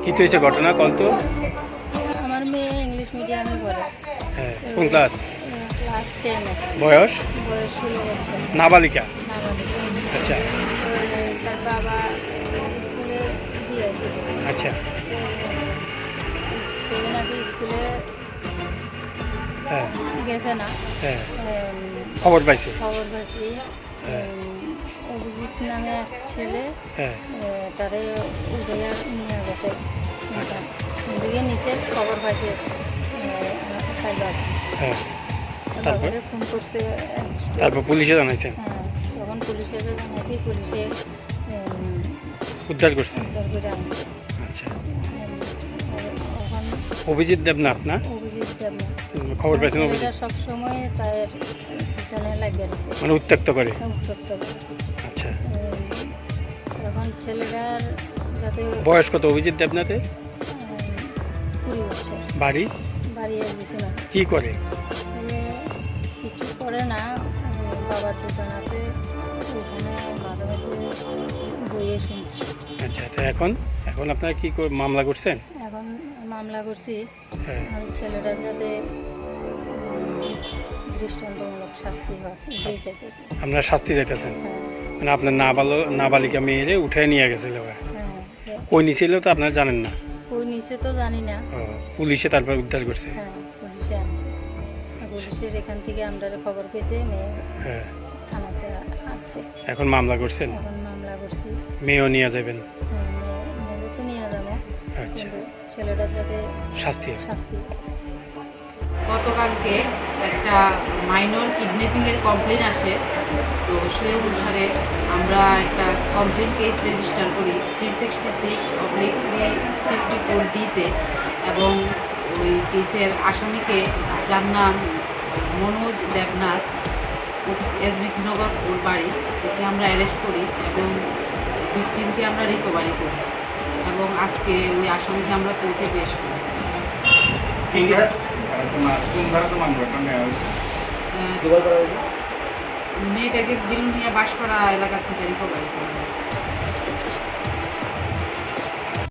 কি হয়েছে ঘটনা কল তো? আমার মেয়ে ইংলিশ মিডিয়ামে পড়ে। হ্যাঁ, কোন ক্লাস? ক্লাস 10 এ। বয়স? বয়স 16 বছর। নাবালিকা? নাবালিকা। আচ্ছা তার বাবা স্কুলে দিয়েছে। আচ্ছা সে নাকি স্কুলে হ্যাঁ গেছে না। হ্যাঁ খবর পাইছি। খবর পাইছি হ্যাঁ। অভিজিৎ নামে এক ছেলে হ্যাঁ তারে উদয়া নিয়ে গেছে। আচ্ছা। দিকে নিচে খবর পাইছে সাইবার। হ্যাঁ তারপর? তারপরে ফোন করছে। তারপর পুলিশে জানাইছেন? হ্যাঁ, তখন পুলিশে জানাইছি, পুলিশে উদ্ধার করছে? উদ্ধার করে আনছে। আচ্ছা এখন অভিজিৎ দেবনাথ না? অভিজিৎ দেবনাথ। খবর পাইছেন অভিজিৎ? ছেলেটা সবসময় তার পিছনে লাগিয়ে রয়েছে, মানে উত্ত্যক্ত করে? উত্তপ্ত করে। আচ্ছা এখন ছেলেটার যাতে বয়স কত অভিজিৎ দেবনাথের? 20 বছর। বাড়ি? বাড়ি এসেছে না, কি করে? কিছু করে না। বাবার দোকান আছে, ওখানে মাঝে মাঝে বইয়ে শুনছি। আচ্ছা তো এখন এখন আপনারা কি মামলা করছেন? এখন মামলা করছি, হ্যাঁ আর ছেলেটার যাতে দৃষ্টান্তমূলক শাস্তি হয় এটাই চাইতেছি। আপনারা শাস্তি চাইতেছেন? হ্যাঁ মানে আপনার নাবালিকা মেয়েরে উঠে নিয়ে গেছিল? হ্যাঁ। কই নিছিল তো আপনারা জানেন না? ওই নিচে তো জানি না। ও, পুলিশে তারপর উদ্ধার করছে? হ্যাঁ, পুলিশে আনছে। পুলিশের এখান থেকে আমরা খবর পেয়েছে, মেয়ে হ্যাঁ থানাতে আছে। এখন মামলা করছেন? এখন মামলা করছি। মেয়েও নিয়ে যাবেন? হ্যাঁ, মেয়ে তো নিয়ে যাবো, আচ্ছা কিন্তু ছেলেটার যাতে শাস্তি হয়। শাস্তি। গতকালকে একটা মাইনর কিডন্যাপিংয়ের কমপ্লেন আসে, তো সেই অনুসারে আমরা একটা কমপ্লেন কেস রেজিস্টার করি 366/354D-তে, এবং ওই কেসের আসামিকে, যার নাম মনোজ দেবনাথ, এসবিসি নগর ওর বাড়ি, ওকে আমরা অ্যারেস্ট করি এবং ভিকটিমকে আমরা রিকভারি করি, এবং আজকে ওই আসামিকে আমরা কোর্টে পেশ করি। মেয়েটাকে বিলুনিয়া বাঁশপাড়া এলাকা থেকে রিকভারি করা হয়েছে।